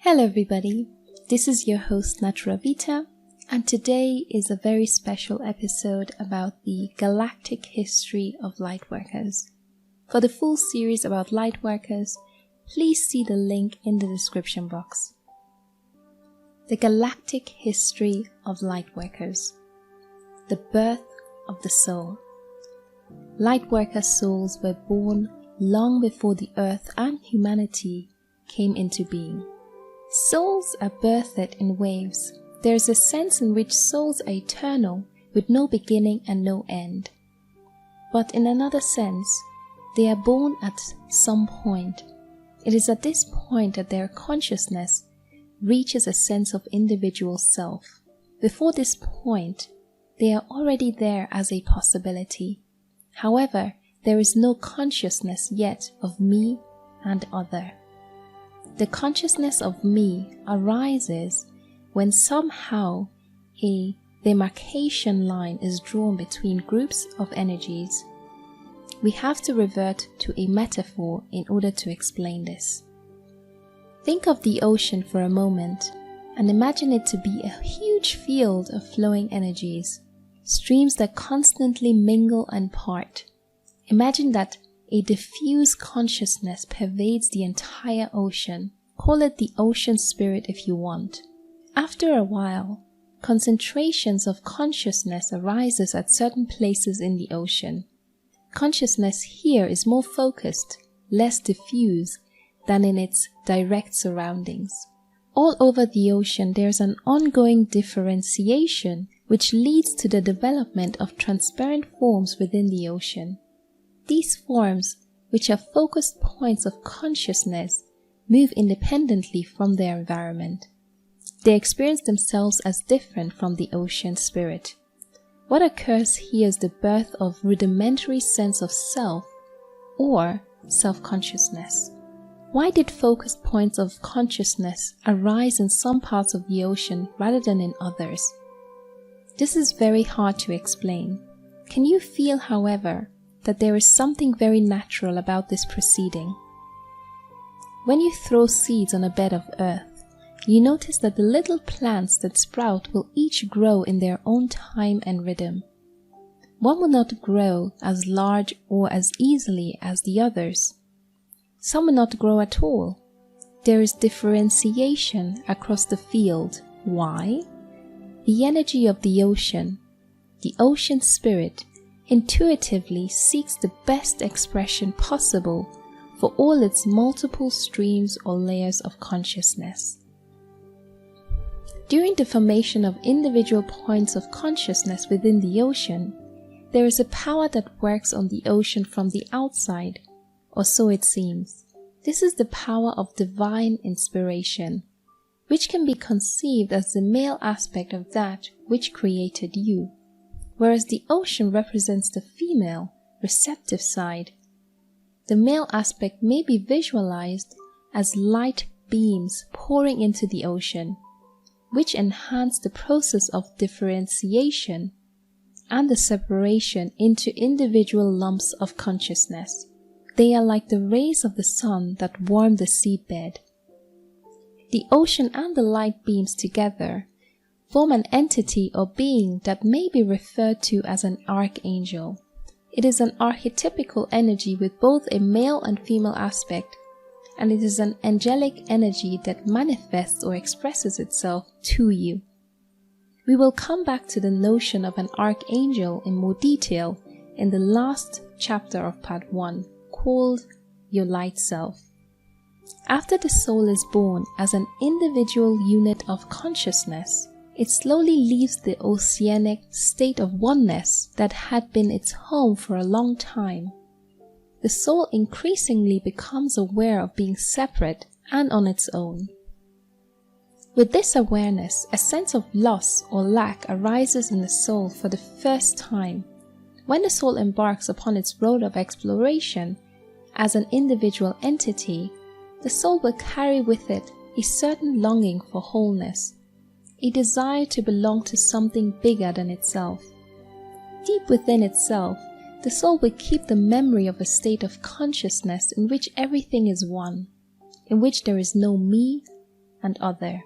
Hello everybody, this is your host Natura Vita, and today is a very special episode about the galactic history of Lightworkers. For the full series about Lightworkers, please see the link in the description box. The galactic history of Lightworkers. The birth of the soul. Lightworker souls were born long before the earth and humanity came into being. Souls are birthed in waves. There is a sense in which souls are eternal with no beginning and no end. But in another sense, they are born at some point. It is at this point that their consciousness reaches a sense of individual self. Before this point, they are already there as a possibility. However, there is no consciousness yet of me and other. The consciousness of me arises when somehow a demarcation line is drawn between groups of energies. We have to revert to a metaphor in order to explain this. Think of the ocean for a moment and imagine it to be a huge field of flowing energies, streams that constantly mingle and part. Imagine that a diffuse consciousness pervades the entire ocean. Call it the ocean spirit if you want. After a while, concentrations of consciousness arises at certain places in the ocean. Consciousness here is more focused, less diffuse than in its direct surroundings. All over the ocean there is an ongoing differentiation which leads to the development of transparent forms within the ocean. These forms, which are focused points of consciousness, move independently from their environment. They experience themselves as different from the ocean spirit. What occurs here is the birth of rudimentary sense of self or self-consciousness. Why did focused points of consciousness arise in some parts of the ocean rather than in others? This is very hard to explain. Can you feel, however, that there is something very natural about this proceeding? When you throw seeds on a bed of earth, you notice that the little plants that sprout will each grow in their own time and rhythm. One will not grow as large or as easily as the others. Some will not grow at all. There is differentiation across the field. Why? The energy of the ocean spirit, intuitively seeks the best expression possible for all its multiple streams or layers of consciousness. During the formation of individual points of consciousness within the ocean, there is a power that works on the ocean from the outside, or so it seems. This is the power of divine inspiration, which can be conceived as the male aspect of that which created you, whereas the ocean represents the female, receptive side. The male aspect may be visualized as light beams pouring into the ocean, which enhance the process of differentiation and the separation into individual lumps of consciousness. They are like the rays of the sun that warm the seabed. The ocean and the light beams together form an entity or being that may be referred to as an archangel. It is an archetypical energy with both a male and female aspect, and it is an angelic energy that manifests or expresses itself to you. We will come back to the notion of an archangel in more detail in the last chapter of part 1, called Your Light Self. After the soul is born as an individual unit of consciousness, it slowly leaves the oceanic state of oneness that had been its home for a long time. The soul increasingly becomes aware of being separate and on its own. With this awareness, a sense of loss or lack arises in the soul for the first time. When the soul embarks upon its road of exploration as an individual entity, the soul will carry with it a certain longing for wholeness, a desire to belong to something bigger than itself. Deep within itself, the soul will keep the memory of a state of consciousness in which everything is one, in which there is no me and other.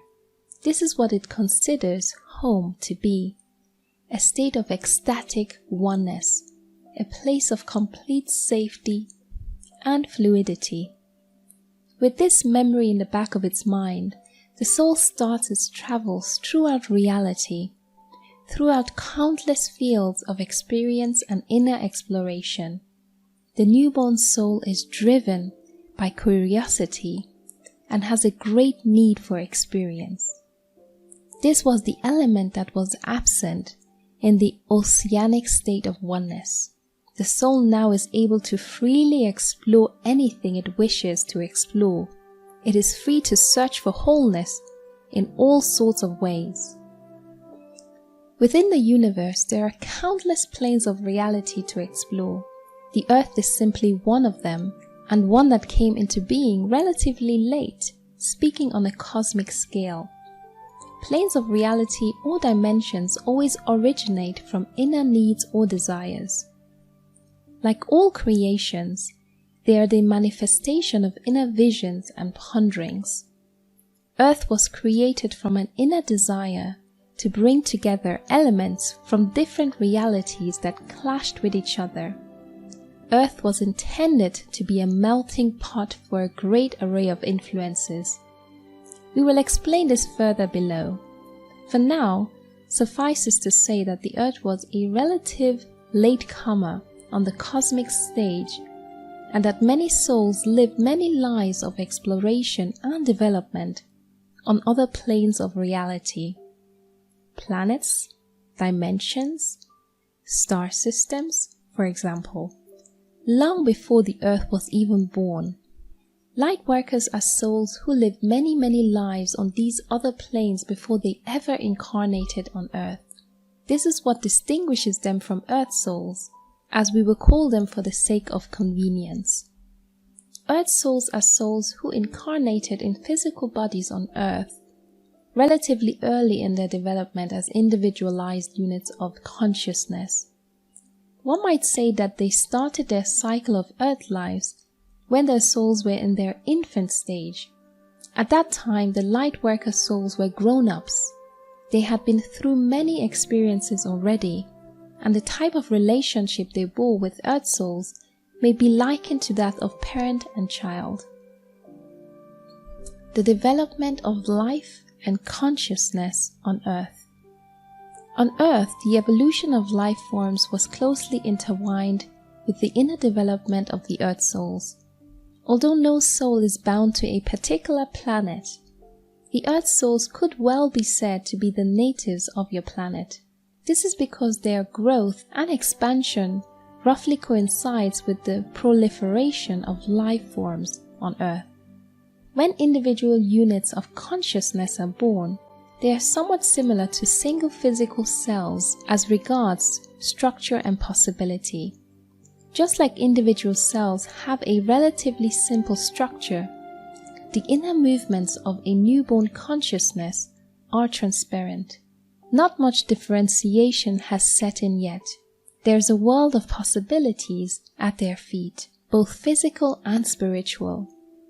This is what it considers home to be, a state of ecstatic oneness, a place of complete safety and fluidity. With this memory in the back of its mind, the soul starts its travels throughout reality, throughout countless fields of experience and inner exploration. The newborn soul is driven by curiosity and has a great need for experience. This was the element that was absent in the oceanic state of oneness. The soul now is able to freely explore anything it wishes to explore. It is free to search for wholeness in all sorts of ways. Within the universe, there are countless planes of reality to explore. The Earth is simply one of them, and one that came into being relatively late, speaking on a cosmic scale. Planes of reality or dimensions always originate from inner needs or desires. Like all creations, they are the manifestation of inner visions and ponderings. Earth was created from an inner desire to bring together elements from different realities that clashed with each other. Earth was intended to be a melting pot for a great array of influences. We will explain this further below. For now, suffices to say that the Earth was a relative latecomer on the cosmic stage, and that many souls lived many lives of exploration and development on other planes of reality. Planets, dimensions, star systems, for example, long before the Earth was even born. Lightworkers are souls who lived many lives on these other planes before they ever incarnated on Earth. This is what distinguishes them from Earth souls, as we will call them for the sake of convenience. Earth souls are souls who incarnated in physical bodies on Earth relatively early in their development as individualized units of consciousness. One might say that they started their cycle of Earth lives when their souls were in their infant stage. At that time, the Lightworker souls were grown-ups. They had been through many experiences already, and the type of relationship they bore with Earth souls may be likened to that of parent and child. The development of life and consciousness on Earth. On Earth, the evolution of life forms was closely intertwined with the inner development of the Earth souls. Although no soul is bound to a particular planet, the Earth souls could well be said to be the natives of your planet. This is because their growth and expansion roughly coincides with the proliferation of life forms on Earth. When individual units of consciousness are born, they are somewhat similar to single physical cells as regards structure and possibility. Just like individual cells have a relatively simple structure, the inner movements of a newborn consciousness are transparent. Not much differentiation has set in yet. There's a world of possibilities at their feet, both physical and spiritual.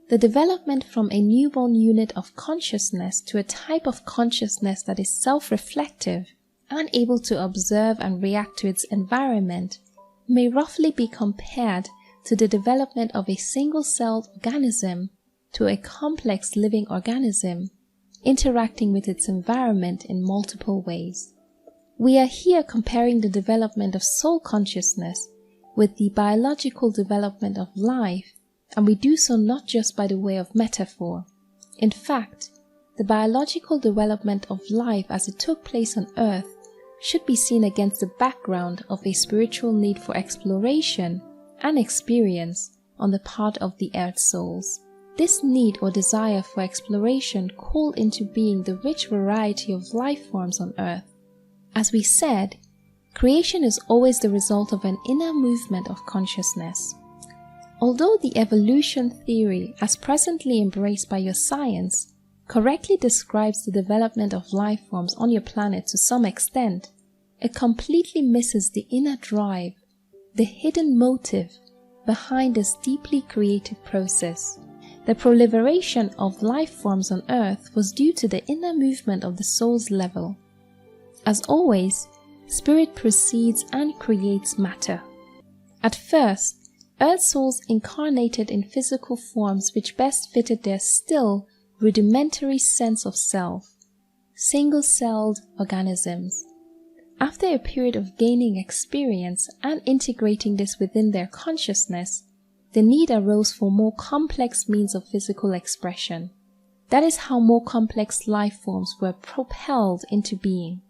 The development from a newborn unit of consciousness to a type of consciousness that is self-reflective and able to observe and react to its environment may roughly be compared to the development of a single-celled organism to a complex living organism, interacting with its environment in multiple ways. We are here comparing the development of soul consciousness with the biological development of life, and we do so not just by the way of metaphor. In fact, the biological development of life as it took place on Earth should be seen against the background of a spiritual need for exploration and experience on the part of the Earth souls. This need or desire for exploration called into being the rich variety of life forms on Earth. As we said, creation is always the result of an inner movement of consciousness. Although the evolution theory, as presently embraced by your science, correctly describes the development of life forms on your planet to some extent, it completely misses the inner drive, the hidden motive behind this deeply creative process. The proliferation of life forms on Earth was due to the inner movement of the soul's level. As always, spirit precedes and creates matter. At first, Earth souls incarnated in physical forms which best fitted their still rudimentary sense of self, single-celled organisms. After a period of gaining experience and integrating this within their consciousness, the need arose for more complex means of physical expression. That is how more complex life forms were propelled into being.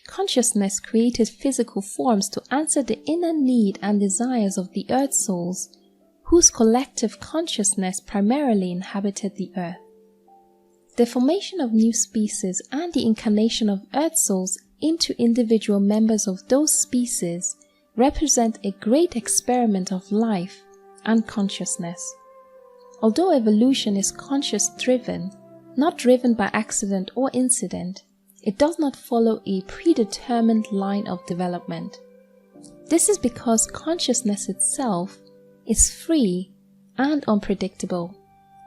Consciousness created physical forms to answer the inner need and desires of the Earth souls, whose collective consciousness primarily inhabited the Earth. The formation of new species and the incarnation of Earth souls into individual members of those species represent a great experiment of life and consciousness. Although evolution is conscious-driven, not driven by accident or incident, it does not follow a predetermined line of development. This is because consciousness itself is free and unpredictable.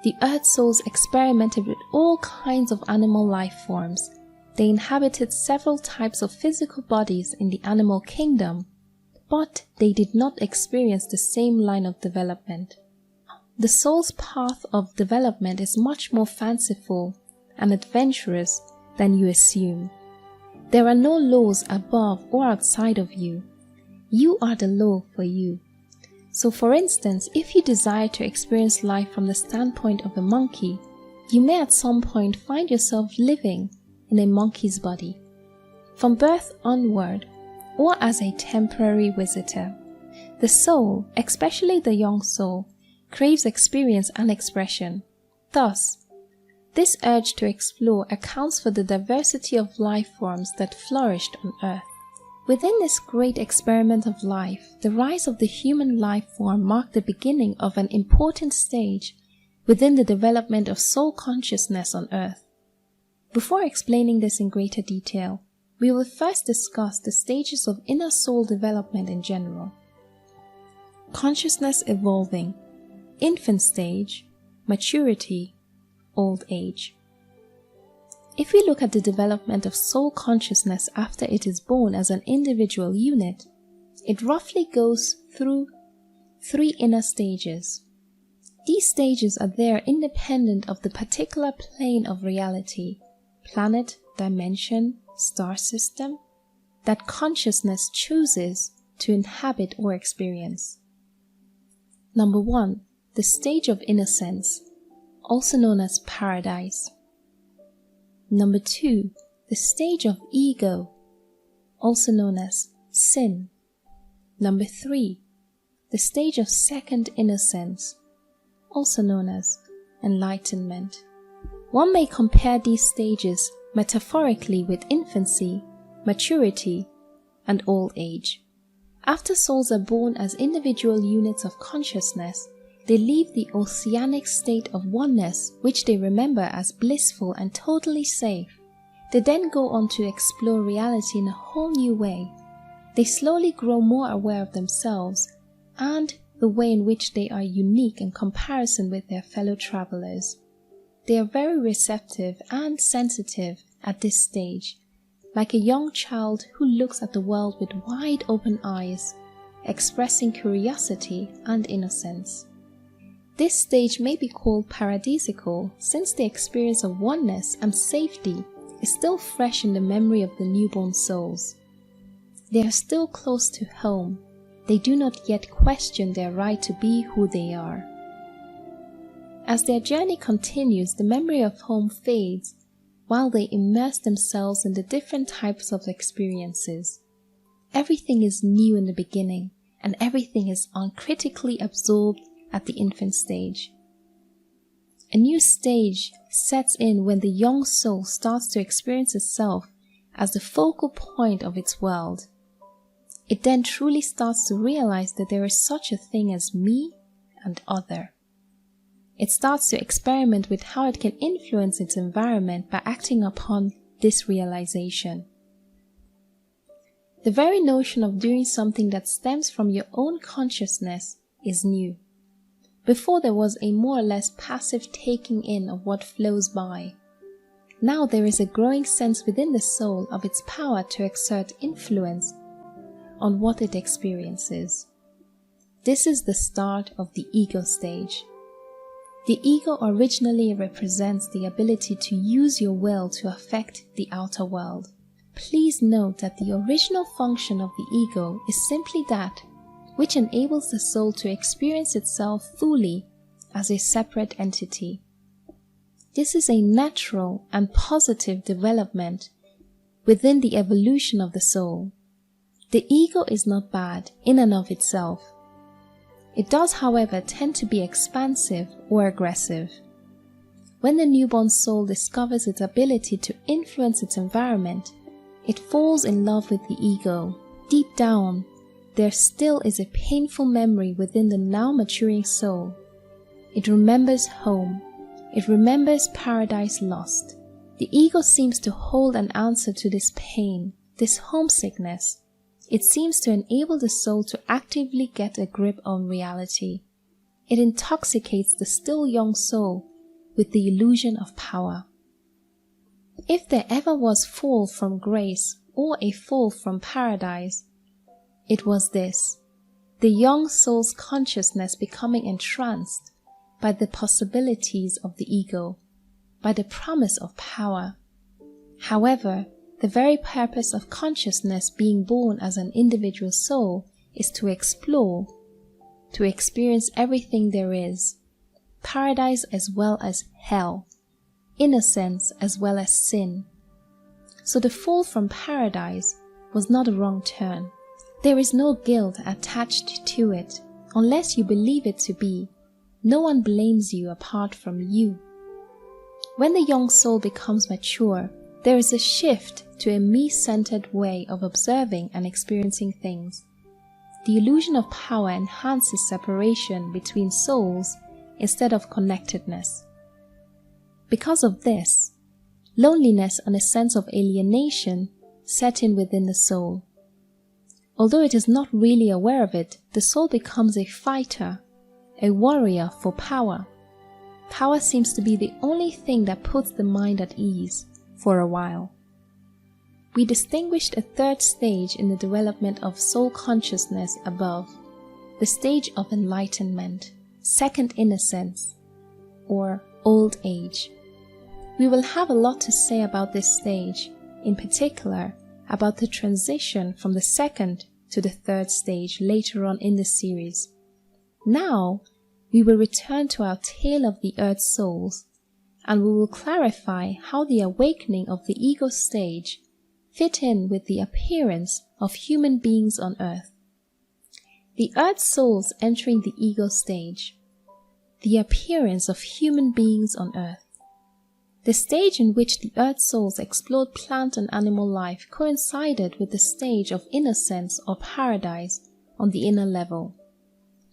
The Earth souls experimented with all kinds of animal life forms. They inhabited several types of physical bodies in the animal kingdom, but they did not experience the same line of development. The soul's path of development is much more fanciful and adventurous than you assume. There are no laws above or outside of you. You are the law for you. So for instance, if you desire to experience life from the standpoint of a monkey, you may at some point find yourself living in a monkey's body, from birth onward, or as a temporary visitor. The soul, especially the young soul, craves experience and expression. Thus, this urge to explore accounts for the diversity of life forms that flourished on Earth. Within this great experiment of life, the rise of the human life form marked the beginning of an important stage within the development of soul consciousness on Earth. Before explaining this in greater detail, we will first discuss the stages of inner soul development in general. Consciousness evolving, infant stage, maturity, old age. If we look at the development of soul consciousness after it is born as an individual unit, it roughly goes through 3 inner stages. These stages are there independent of the particular plane of reality, planet, dimension, star system, that consciousness chooses to inhabit or experience. Number 1. The stage of innocence, also known as paradise. Number 2. The stage of ego, also known as sin. Number 3. The stage of second innocence, also known as enlightenment. One may compare these stages metaphorically with infancy, maturity, and old age. After souls are born as individual units of consciousness, they leave the oceanic state of oneness, which they remember as blissful and totally safe. They then go on to explore reality in a whole new way. They slowly grow more aware of themselves and the way in which they are unique in comparison with their fellow travelers. They are very receptive and sensitive at this stage, like a young child who looks at the world with wide open eyes, expressing curiosity and innocence. This stage may be called paradisical since the experience of oneness and safety is still fresh in the memory of the newborn souls. They are still close to home. They do not yet question their right to be who they are. As their journey continues, the memory of home fades while they immerse themselves in the different types of experiences. Everything is new in the beginning, and everything is uncritically absorbed at the infant stage. A new stage sets in when the young soul starts to experience itself as the focal point of its world. It then truly starts to realize that there is such a thing as me and other. It starts to experiment with how it can influence its environment by acting upon this realization. The very notion of doing something that stems from your own consciousness is new. Before there was a more or less passive taking in of what flows by. Now there is a growing sense within the soul of its power to exert influence on what it experiences. This is the start of the ego stage. The ego originally represents the ability to use your will to affect the outer world. Please note that the original function of the ego is simply that which enables the soul to experience itself fully as a separate entity. This is a natural and positive development within the evolution of the soul. The ego is not bad in and of itself. It does, however, tend to be expansive or aggressive. When the newborn soul discovers its ability to influence its environment, it falls in love with the ego. Deep down, there still is a painful memory within the now maturing soul. It remembers home. It remembers paradise lost. The ego seems to hold an answer to this pain, this homesickness. It seems to enable the soul to actively get a grip on reality. It intoxicates the still young soul with the illusion of power. If there ever was fall from grace or a fall from paradise, it was this, the young soul's consciousness becoming entranced by the possibilities of the ego, by the promise of power. However, the very purpose of consciousness being born as an individual soul is to explore, to experience everything there is, paradise as well as hell, innocence as well as sin. So the fall from paradise was not a wrong turn. There is no guilt attached to it, unless you believe it to be. No one blames you apart from you. When the young soul becomes mature, there is a shift to a me-centered way of observing and experiencing things. The illusion of power enhances separation between souls instead of connectedness. Because of this, loneliness and a sense of alienation set in within the soul. Although it is not really aware of it, the soul becomes a fighter, a warrior for power. Power seems to be the only thing that puts the mind at ease for a while. We distinguished a third stage in the development of soul consciousness above, the stage of enlightenment, second innocence, or old age. We will have a lot to say about this stage, in particular about the transition from the second to the third stage later on in the series. Now, we will return to our tale of the earth souls, and we will clarify how the awakening of the ego stage fit in with the appearance of human beings on earth. The earth souls entering the ego stage. The appearance of human beings on earth. The stage in which the earth souls explored plant and animal life coincided with the stage of innocence or paradise on the inner level.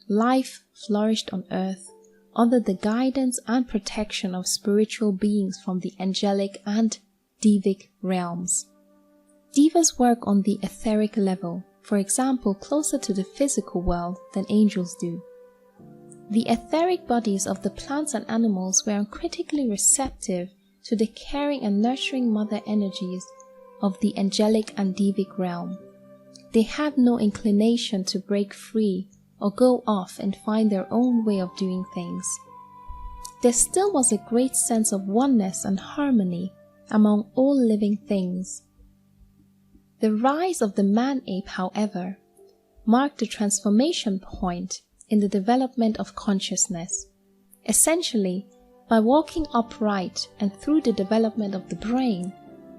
Life flourished on earth under the guidance and protection of spiritual beings from the angelic and devic realms. Devas work on the etheric level, for example, closer to the physical world than angels do. The etheric bodies of the plants and animals were uncritically receptive to the caring and nurturing mother energies of the angelic and devic realm. They had no inclination to break free or go off and find their own way of doing things. There still was a great sense of oneness and harmony among all living things. The rise of the man-ape, however, marked the transformation point in the development of consciousness. Essentially, by walking upright and through the development of the brain,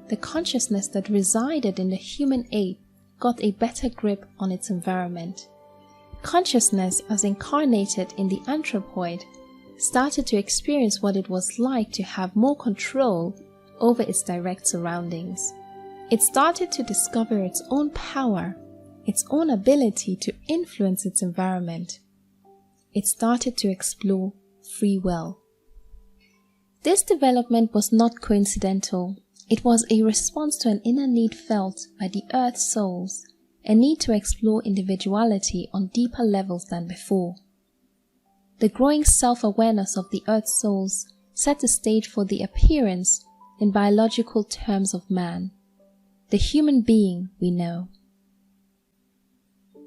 the consciousness that resided in the human ape got a better grip on its environment. Consciousness, as incarnated in the anthropoid, started to experience what it was like to have more control over its direct surroundings. It started to discover its own power, its own ability to influence its environment. It started to explore free will. This development was not coincidental. It was a response to an inner need felt by the earth souls, a need to explore individuality on deeper levels than before. the growing self-awareness of the Earth souls set the stage for the appearance, in biological terms, of man, the human being we know.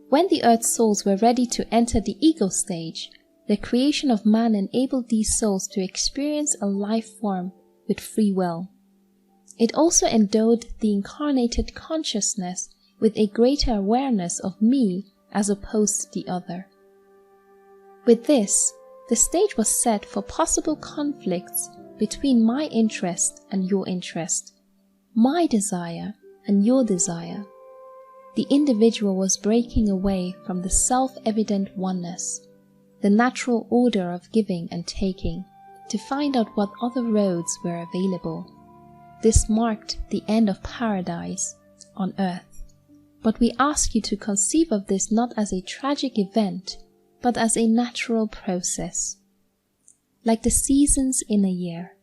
When the Earth souls were ready to enter the ego stage, the creation of man enabled these souls to experience a life form with free will. It also endowed the incarnated consciousness with a greater awareness of me as opposed to the other. With this, the stage was set for possible conflicts between my interest and your interest, my desire and your desire. The individual was breaking away from the self-evident oneness, the natural order of giving and taking, to find out what other roads were available. This marked the end of paradise on earth. But we ask you to conceive of this not as a tragic event, but as a natural process. Like the seasons in a year.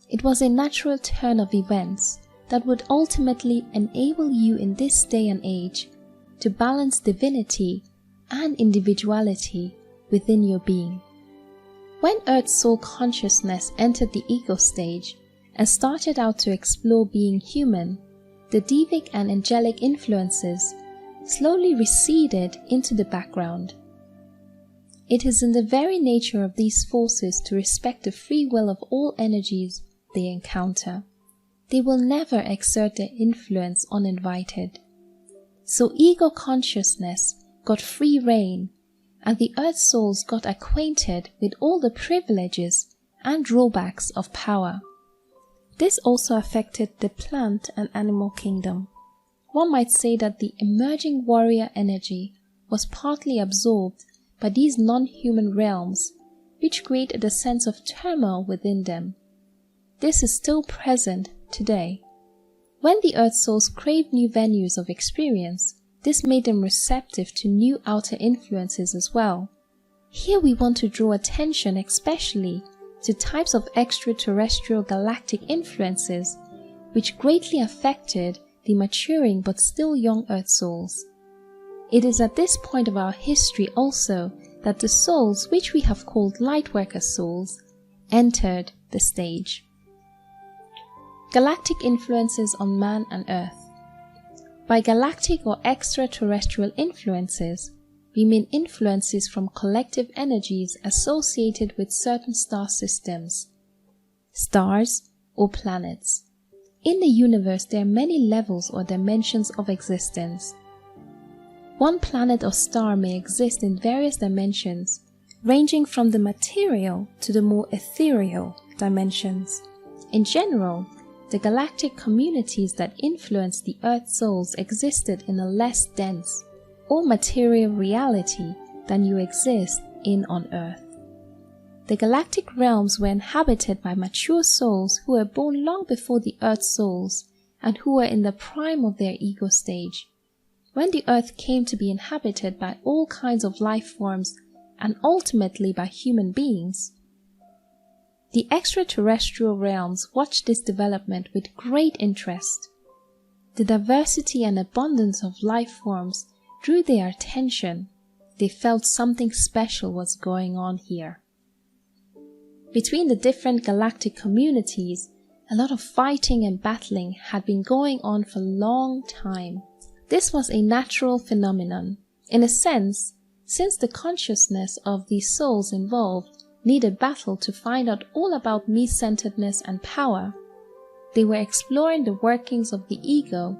It was a natural turn of events that would ultimately enable you in this day and age to balance divinity and individuality within your being. When Earth Soul consciousness entered the ego stage and started out to explore being human, the devic and angelic influences slowly receded into the background. It is in the very nature of these forces to respect the free will of all energies they encounter. They will never exert their influence uninvited. So ego consciousness got free rein, and the Earth souls got acquainted with all the privileges and drawbacks of power. This also affected the plant and animal kingdom. One might say that the emerging warrior energy was partly absorbed by these non-human realms, which created a sense of turmoil within them. This is still present today. When the Earth souls crave new venues of experience, this made them receptive to new outer influences as well. Here we want to draw attention especially to types of extraterrestrial galactic influences which greatly affected the maturing but still young Earth souls. It is at this point of our history also that the souls which we have called Lightworker souls entered the stage. Galactic influences on man and Earth. By galactic or extraterrestrial influences, we mean influences from collective energies associated with certain star systems, stars or planets. In the universe, there are many levels or dimensions of existence. One planet or star may exist in various dimensions, ranging from the material to the more ethereal dimensions. In general, the galactic communities that influence the Earth souls existed in a less dense or material reality than you exist in on Earth. The galactic realms were inhabited by mature souls who were born long before the Earth souls and who were in the prime of their ego stage. When the Earth came to be inhabited by all kinds of life forms and ultimately by human beings, the extraterrestrial realms watched this development with great interest. The diversity and abundance of life forms drew their attention. They felt something special was going on here. Between the different galactic communities, a lot of fighting and battling had been going on for a long time. This was a natural phenomenon, in a sense, since the consciousness of these souls involved needed battle to find out all about me-centeredness and power. They were exploring the workings of the ego,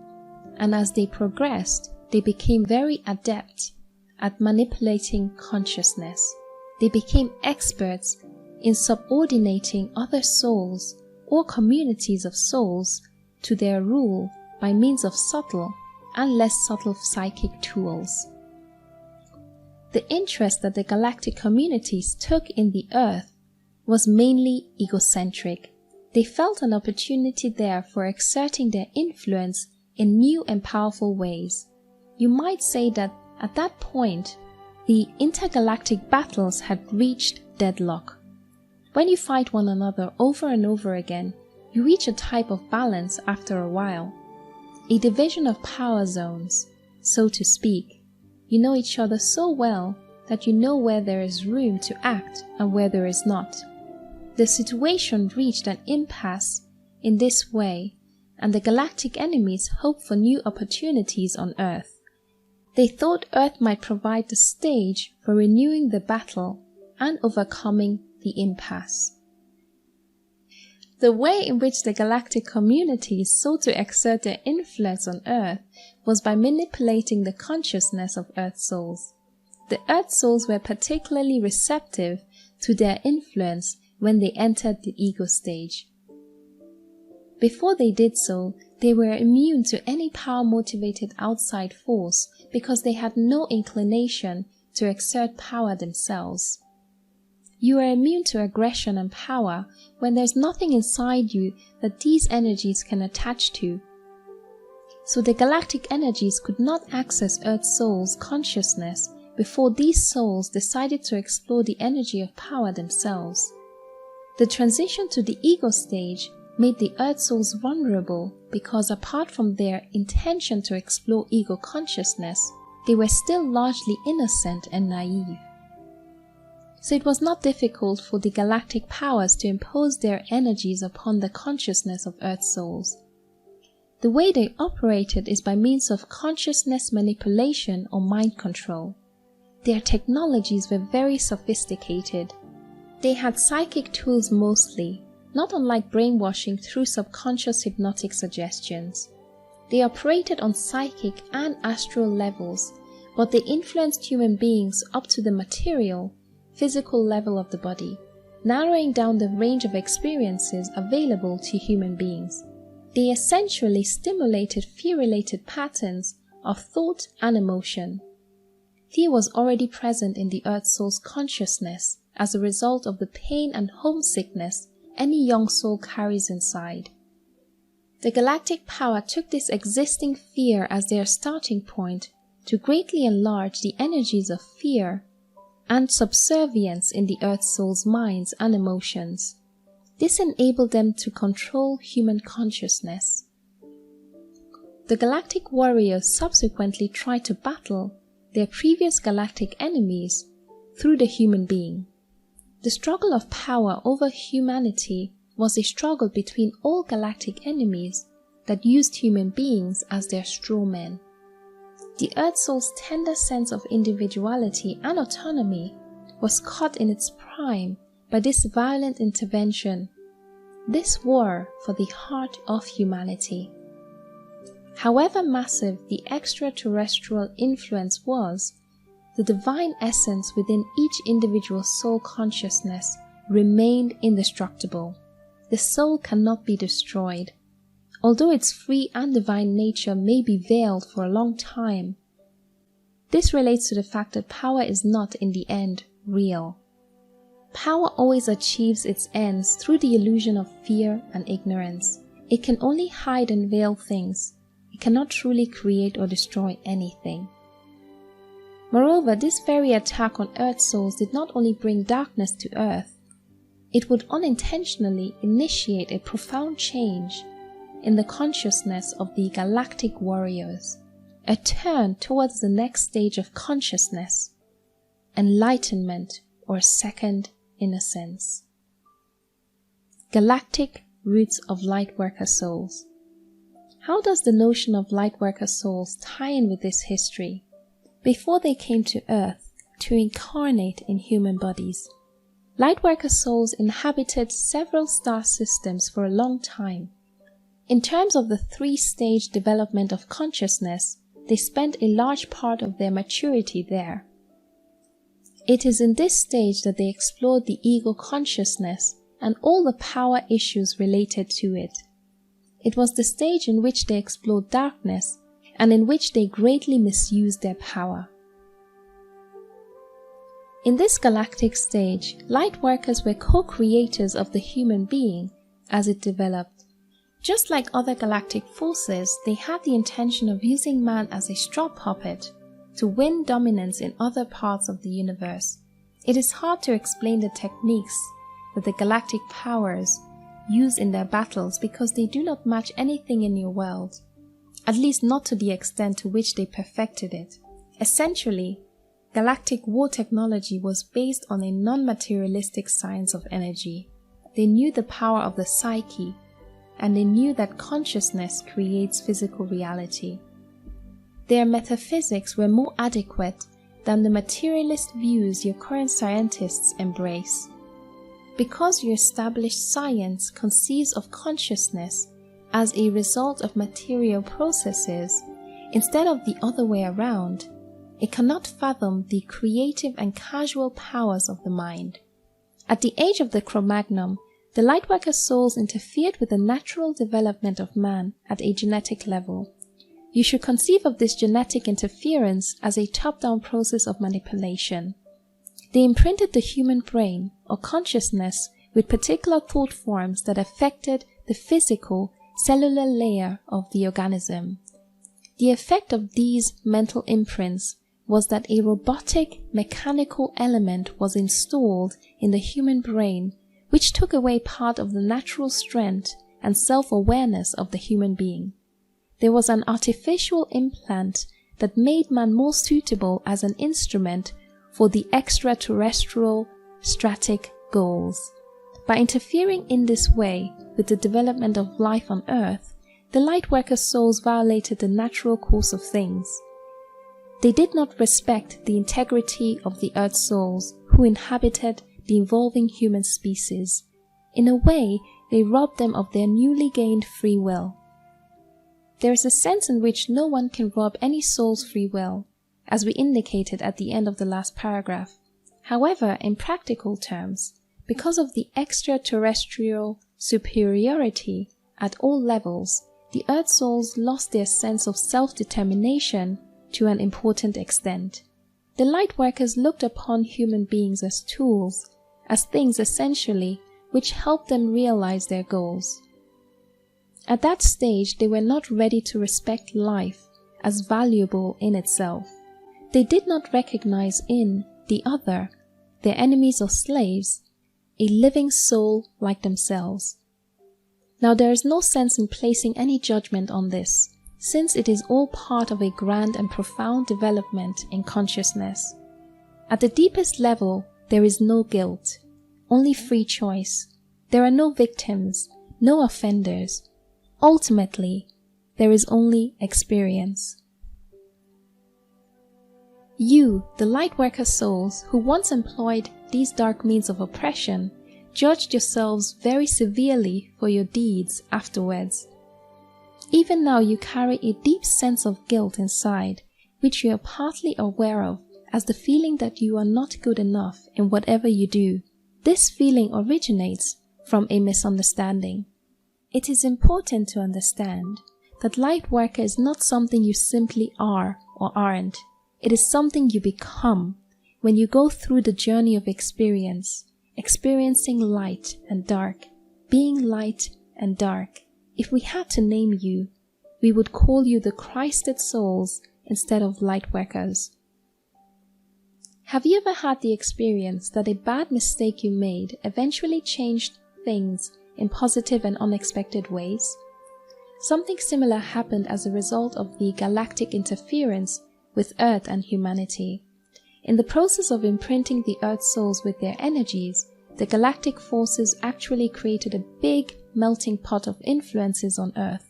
and as they progressed, they became very adept at manipulating consciousness. They became experts in subordinating other souls or communities of souls to their rule by means of subtle and less subtle psychic tools. The interest that the galactic communities took in the Earth was mainly egocentric. They felt an opportunity there for exerting their influence in new and powerful ways. You might say that at that point, the intergalactic battles had reached deadlock. When you fight one another over and over again, you reach a type of balance after a while. A division of power zones, so to speak. You know each other so well that you know where there is room to act and where there is not. The situation reached an impasse in this way, and the galactic enemies hoped for new opportunities on Earth. They thought Earth might provide the stage for renewing the battle and overcoming the impasse. The way in which the galactic communities sought to exert their influence on Earth was by manipulating the consciousness of Earth souls. The Earth souls were particularly receptive to their influence when they entered the ego stage. Before they did so, they were immune to any power-motivated outside force because they had no inclination to exert power themselves. You are immune to aggression and power when there's nothing inside you that these energies can attach to. So the galactic energies could not access Earth souls' consciousness before these souls decided to explore the energy of power themselves. The transition to the ego stage made the Earth souls vulnerable because apart from their intention to explore ego consciousness, they were still largely innocent and naive. So it was not difficult for the galactic powers to impose their energies upon the consciousness of Earth souls. The way they operated is by means of consciousness manipulation or mind control. Their technologies were very sophisticated. They had psychic tools mostly, not unlike brainwashing through subconscious hypnotic suggestions. They operated on psychic and astral levels, but they influenced human beings up to the material, physical level of the body, narrowing down the range of experiences available to human beings. They essentially stimulated fear-related patterns of thought and emotion. Fear was already present in the Earth soul's consciousness as a result of the pain and homesickness any young soul carries inside. The galactic power took this existing fear as their starting point to greatly enlarge the energies of fear and subservience in the Earth soul's minds and emotions. This enabled them to control human consciousness. The galactic warriors subsequently tried to battle their previous galactic enemies through the human being. The struggle of power over humanity was a struggle between all galactic enemies that used human beings as their straw men. The Earth soul's tender sense of individuality and autonomy was caught in its prime by this violent intervention, this war for the heart of humanity. However massive the extraterrestrial influence was, the divine essence within each individual soul consciousness remained indestructible. The soul cannot be destroyed. Although its free and divine nature may be veiled for a long time, this relates to the fact that power is not, in the end, real. Power always achieves its ends through the illusion of fear and ignorance. It can only hide and veil things. It cannot truly create or destroy anything. Moreover, this very attack on Earth souls did not only bring darkness to Earth, it would unintentionally initiate a profound change in the consciousness of the galactic warriors, a turn towards the next stage of consciousness, enlightenment or second innocence. Galactic roots of Lightworker souls. How does the notion of Lightworker souls tie in with this history? Before they came to Earth to incarnate in human bodies, Lightworker souls inhabited several star systems for a long time. In terms of the three-stage development of consciousness, they spent a large part of their maturity there. It is in this stage that they explored the ego consciousness and all the power issues related to it. It was the stage in which they explored darkness and in which they greatly misused their power. In this galactic stage, Lightworkers were co-creators of the human being as it developed. Just like other galactic forces, they had the intention of using man as a straw puppet to win dominance in other parts of the universe. It is hard to explain the techniques that the galactic powers use in their battles because they do not match anything in your world, at least not to the extent to which they perfected it. Essentially, Galactic war technology was based on a non-materialistic science of energy. They knew the power of the psyche, and they knew that consciousness creates physical reality. Their metaphysics were more adequate than the materialist views your current scientists embrace. Because your established science conceives of consciousness as a result of material processes, instead of the other way around, it cannot fathom the creative and casual powers of the mind. At the age of the Cro-Magnon, the Lightworker souls interfered with the natural development of man at a genetic level. You should conceive of this genetic interference as a top-down process of manipulation. They imprinted the human brain or consciousness with particular thought forms that affected the physical, cellular layer of the organism. The effect of these mental imprints was that a robotic, mechanical element was installed in the human brain, which took away part of the natural strength and self-awareness of the human being. There was an artificial implant that made man more suitable as an instrument for the extraterrestrial strategic goals. By interfering in this way with the development of life on Earth, the Lightworker souls violated the natural course of things. They did not respect the integrity of the Earth souls who inhabited the evolving human species. In a way, they robbed them of their newly gained free will. There is a sense in which no one can rob any soul's free will, as we indicated at the end of the last paragraph. However, in practical terms, because of the extraterrestrial superiority at all levels, the Earth souls lost their sense of self-determination to an important extent. The Lightworkers looked upon human beings as tools, as things essentially which helped them realize their goals. At that stage, they were not ready to respect life as valuable in itself. They did not recognize in the other, their enemies or slaves, a living soul like themselves. Now there is no sense in placing any judgment on this, since it is all part of a grand and profound development in consciousness. At the deepest level, there is no guilt, only free choice. There are no victims, no offenders. Ultimately, there is only experience. You, the Lightworker souls who once employed these dark means of oppression, judged yourselves very severely for your deeds afterwards. Even now you carry a deep sense of guilt inside, which you are partly aware of as the feeling that you are not good enough in whatever you do. This feeling originates from a misunderstanding. It is important to understand that Lightworker is not something you simply are or aren't. It is something you become when you go through the journey of experience, experiencing light and dark, being light and dark. If we had to name you, we would call you the Christed souls instead of Lightworkers. Have you ever had the experience that a bad mistake you made eventually changed things in positive and unexpected ways? Something similar happened as a result of the galactic interference with Earth and humanity. In the process of imprinting the Earth souls with their energies, the galactic forces actually created a big melting pot of influences on Earth.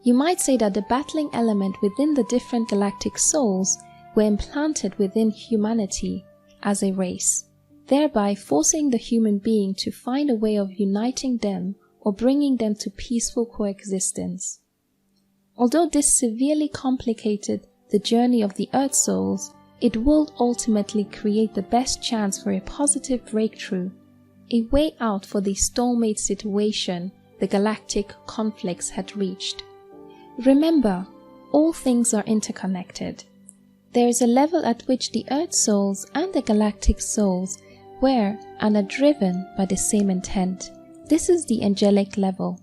You might say that the battling element within the different galactic souls were implanted within humanity as a race, thereby forcing the human being to find a way of uniting them or bringing them to peaceful coexistence. Although this severely complicated the journey of the Earth souls, it will ultimately create the best chance for a positive breakthrough, a way out for the stalemate situation the galactic conflicts had reached. Remember, all things are interconnected. There is a level at which the Earth souls and the galactic souls were and are driven by the same intent. This is the angelic level.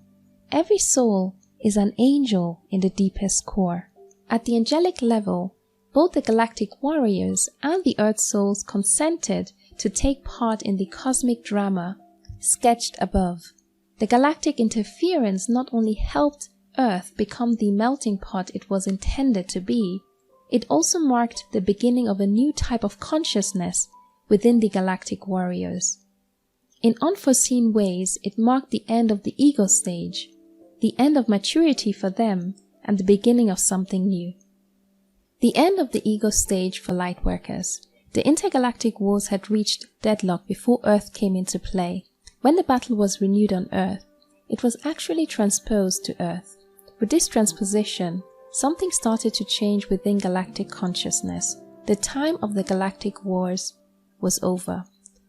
Every soul is an angel in the deepest core. At the angelic level, both the galactic warriors and the Earth souls consented to take part in the cosmic drama sketched above. The galactic interference not only helped Earth become the melting pot it was intended to be, it also marked the beginning of a new type of consciousness within the Galactic Warriors. In unforeseen ways, it marked the end of the ego stage, the end of maturity for them, and the beginning of something new. The end of the ego stage for Lightworkers. The intergalactic wars had reached deadlock before Earth came into play. When the battle was renewed on Earth, it was actually transposed to Earth. With this transposition, something started to change within galactic consciousness. The time of the galactic wars was over.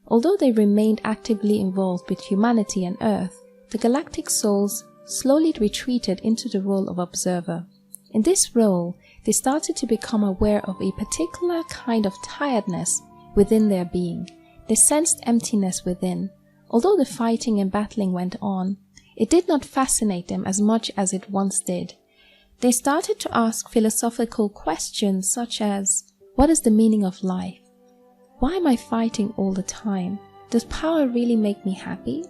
Although they remained actively involved with humanity and Earth, the galactic souls slowly retreated into the role of observer. In this role, they started to become aware of a particular kind of tiredness within their being. They sensed emptiness within. Although the fighting and battling went on, it did not fascinate them as much as it once did. They started to ask philosophical questions such as, what is the meaning of life? Why am I fighting all the time? Does power really make me happy?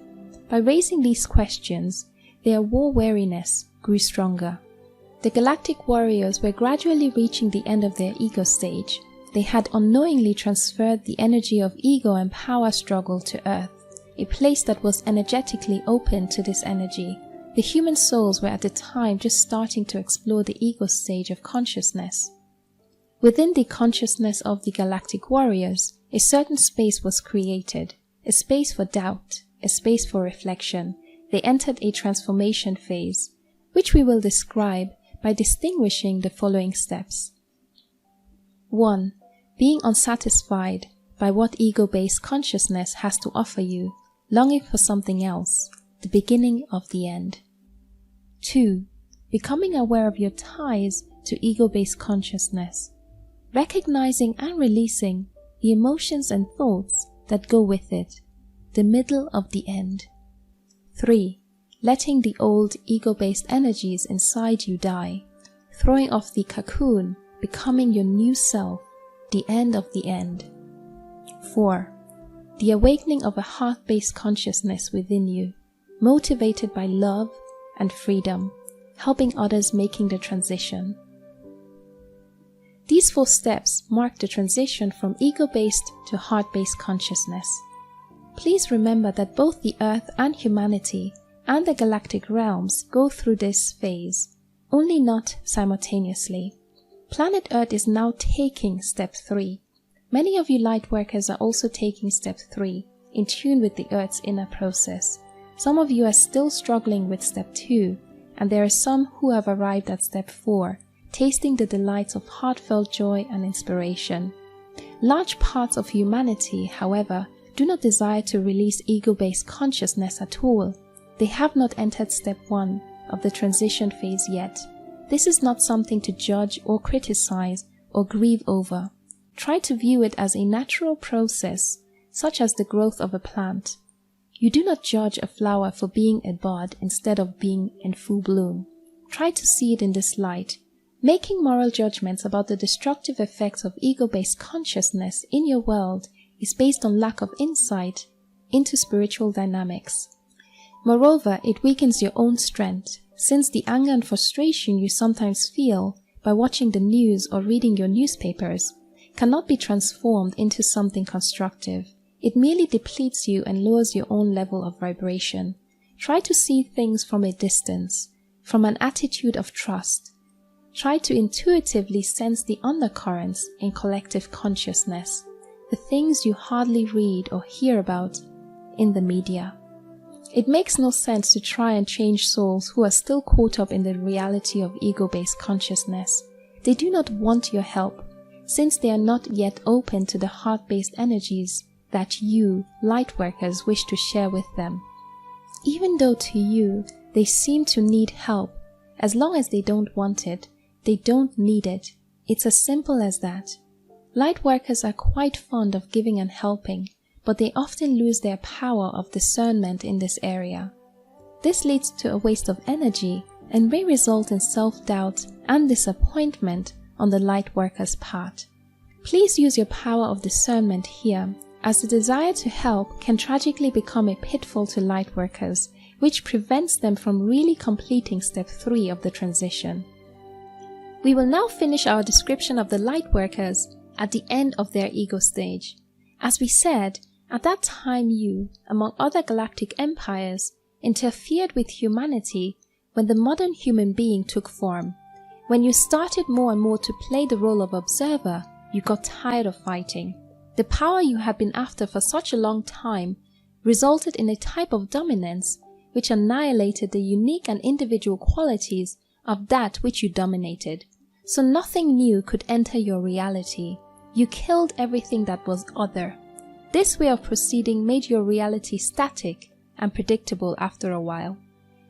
By raising these questions, their war weariness grew stronger. The Galactic Warriors were gradually reaching the end of their ego stage. They had unknowingly transferred the energy of ego and power struggle to Earth, a place that was energetically open to this energy. The human souls were at the time just starting to explore the ego stage of consciousness. Within the consciousness of the Galactic Warriors, a certain space was created, a space for doubt, a space for reflection. They entered a transformation phase, which we will describe by distinguishing the following steps. 1. Being unsatisfied by what ego-based consciousness has to offer you, longing for something else, the beginning of the end. 2. Becoming aware of your ties to ego-based consciousness, recognizing and releasing the emotions and thoughts that go with it, the middle of the end. 3. Letting the old ego-based energies inside you die, throwing off the cocoon, becoming your new self, the end of the end. 4. The awakening of a heart-based consciousness within you, motivated by love and freedom, helping others making the transition. These 4 steps mark the transition from ego-based to heart-based consciousness. Please remember that both the Earth and humanity and the galactic realms go through this phase, only not simultaneously. Planet Earth is now taking step 3. Many of you Lightworkers are also taking step 3, in tune with the Earth's inner process. Some of you are still struggling with step 2, and there are some who have arrived at step 4, tasting the delights of heartfelt joy and inspiration. Large parts of humanity, however, do not desire to release ego-based consciousness at all. They have not entered step 1 of the transition phase yet. This is not something to judge or criticize or grieve over. Try to view it as a natural process, such as the growth of a plant. You do not judge a flower for being a bud instead of being in full bloom. Try to see it in this light. Making moral judgments about the destructive effects of ego-based consciousness in your world is based on lack of insight into spiritual dynamics. Moreover, it weakens your own strength, since the anger and frustration you sometimes feel by watching the news or reading your newspapers cannot be transformed into something constructive. It merely depletes you and lowers your own level of vibration. Try to see things from a distance, from an attitude of trust. Try to intuitively sense the undercurrents in collective consciousness, the things you hardly read or hear about in the media. It makes no sense to try and change souls who are still caught up in the reality of ego-based consciousness. They do not want your help, since they are not yet open to the heart-based energies that you, Lightworkers, wish to share with them. Even though to you, they seem to need help, as long as they don't want it, they don't need it. It's as simple as that. Lightworkers are quite fond of giving and helping, but they often lose their power of discernment in this area. This leads to a waste of energy and may result in self-doubt and disappointment on the Lightworkers' part. Please use your power of discernment here, as the desire to help can tragically become a pitfall to Lightworkers, which prevents them from really completing step 3 of the transition. We will now finish our description of the Lightworkers at the end of their ego stage. As we said, at that time you, among other galactic empires, interfered with humanity when the modern human being took form. When you started more and more to play the role of observer, you got tired of fighting. The power you had been after for such a long time resulted in a type of dominance which annihilated the unique and individual qualities of that which you dominated. So nothing new could enter your reality. You killed everything that was other. This way of proceeding made your reality static and predictable after a while.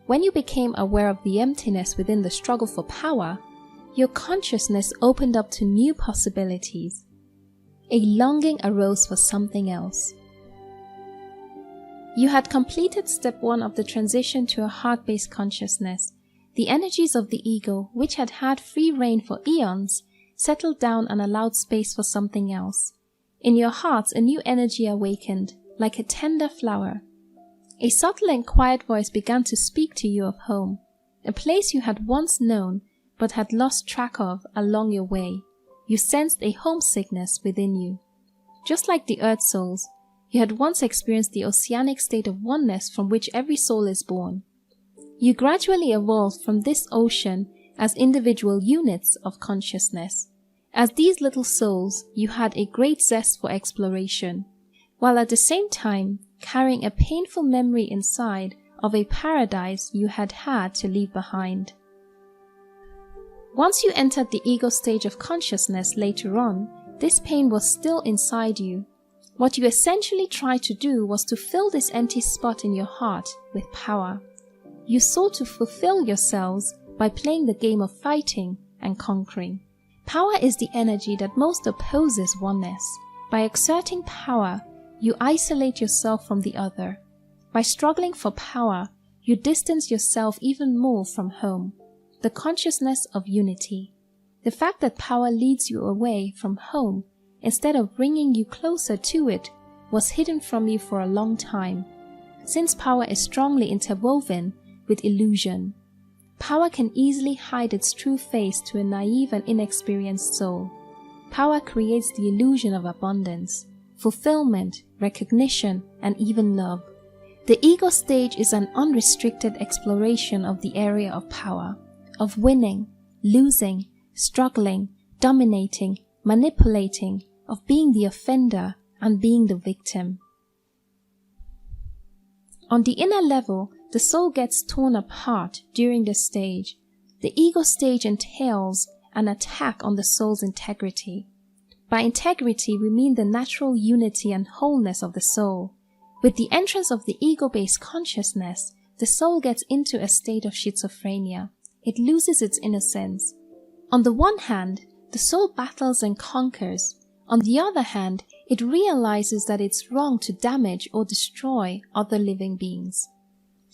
When you became aware of the emptiness within the struggle for power, your consciousness opened up to new possibilities. A longing arose for something else. You had completed step 1 of the transition to a heart-based consciousness. The energies of the ego, which had had free reign for eons, settled down and allowed space for something else. In your hearts, a new energy awakened, like a tender flower. A subtle and quiet voice began to speak to you of home, a place you had once known but had lost track of along your way. You sensed a homesickness within you. Just like the Earth souls, you had once experienced the oceanic state of oneness from which every soul is born. You gradually evolved from this ocean as individual units of consciousness. As these little souls, you had a great zest for exploration, while at the same time carrying a painful memory inside of a paradise you had had to leave behind. Once you entered the ego stage of consciousness later on, this pain was still inside you. What you essentially tried to do was to fill this empty spot in your heart with power. You sought to fulfill yourselves by playing the game of fighting and conquering. Power is the energy that most opposes oneness. By exerting power, you isolate yourself from the other. By struggling for power, you distance yourself even more from home, the consciousness of unity. The fact that power leads you away from home instead of bringing you closer to it was hidden from you for a long time, since power is strongly interwoven with illusion. Power can easily hide its true face to a naive and inexperienced soul. Power creates the illusion of abundance, fulfillment, recognition, and even love. The ego stage is an unrestricted exploration of the area of power, of winning, losing, struggling, dominating, manipulating, of being the offender and being the victim. On the inner level, the soul gets torn apart during this stage. The ego stage entails an attack on the soul's integrity. By integrity, we mean the natural unity and wholeness of the soul. With the entrance of the ego-based consciousness, the soul gets into a state of schizophrenia. It loses its innocence. On the one hand, the soul battles and conquers. On the other hand, it realizes that it's wrong to damage or destroy other living beings.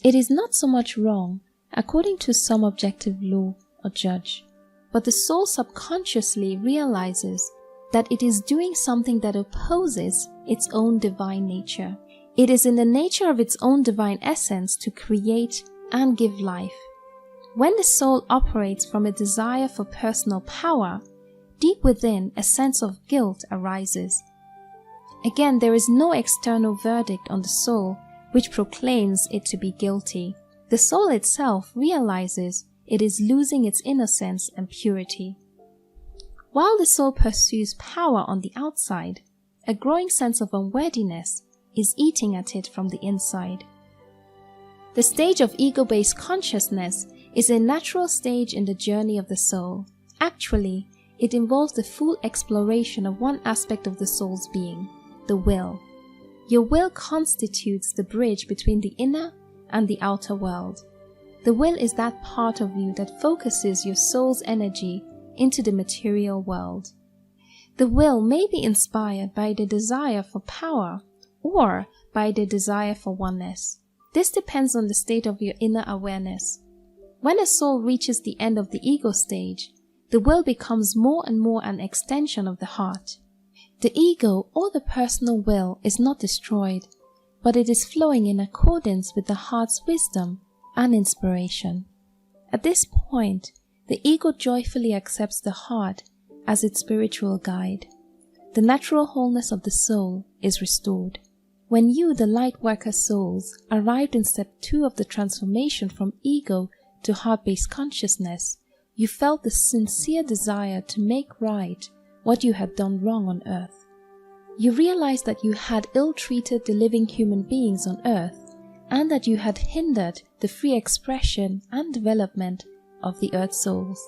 It is not so much wrong, according to some objective law or judge, but the soul subconsciously realizes that it is doing something that opposes its own divine nature. It is in the nature of its own divine essence to create and give life. When the soul operates from a desire for personal power, deep within a sense of guilt arises. Again, there is no external verdict on the soul which proclaims it to be guilty. The soul itself realizes it is losing its innocence and purity. While the soul pursues power on the outside, a growing sense of unworthiness is eating at it from the inside. The stage of ego-based consciousness is a natural stage in the journey of the soul. Actually, it involves the full exploration of one aspect of the soul's being, the will. Your will constitutes the bridge between the inner and the outer world. The will is that part of you that focuses your soul's energy into the material world. The will may be inspired by the desire for power or by the desire for oneness. This depends on the state of your inner awareness. When a soul reaches the end of the ego stage, the will becomes more and more an extension of the heart. The ego or the personal will is not destroyed, but it is flowing in accordance with the heart's wisdom and inspiration. At this point, the ego joyfully accepts the heart as its spiritual guide. The natural wholeness of the soul is restored. When you, the Lightworker souls, arrived in step 2 of the transformation from ego to heart-based consciousness, you felt the sincere desire to make right what you had done wrong on earth. You realized that you had ill-treated the living human beings on earth, and that you had hindered the free expression and development of the earth souls.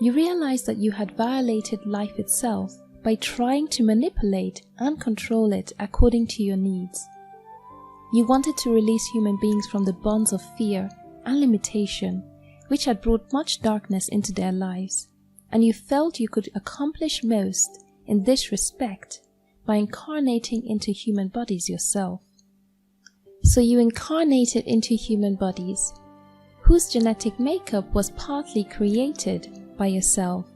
You realized that you had violated life itself by trying to manipulate and control it according to your needs. You wanted to release human beings from the bonds of fear and limitation, which had brought much darkness into their lives, and you felt you could accomplish most in this respect by incarnating into human bodies yourself. So you incarnated into human bodies, whose genetic makeup was partly created by yourself,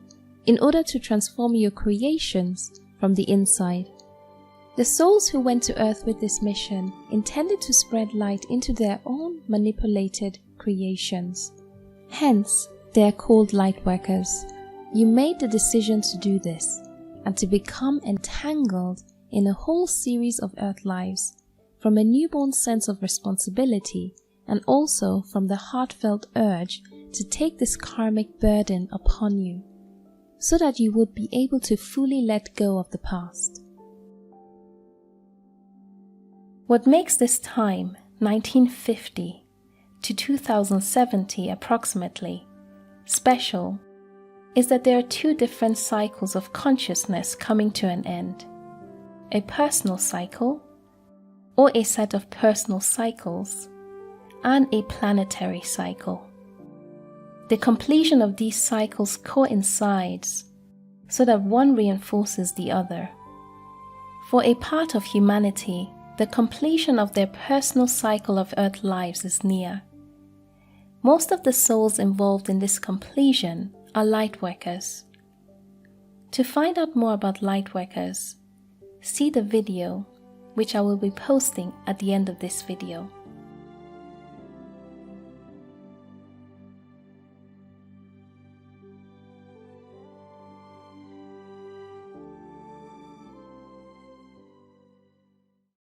in order to transform your creations from the inside. The souls who went to Earth with this mission intended to spread light into their own manipulated creations. Hence, they are called Lightworkers. You made the decision to do this, and to become entangled in a whole series of Earth lives, from a newborn sense of responsibility, and also from the heartfelt urge to take this karmic burden upon you, so that you would be able to fully let go of the past. What makes this time, 1950 to 2070 approximately, special is that there are 2 different cycles of consciousness coming to an end. A personal cycle, or a set of personal cycles, and a planetary cycle. The completion of these cycles coincides so that one reinforces the other. For a part of humanity, the completion of their personal cycle of Earth lives is near. Most of the souls involved in this completion are Lightworkers. To find out more about Lightworkers, see the video which I will be posting at the end of this video.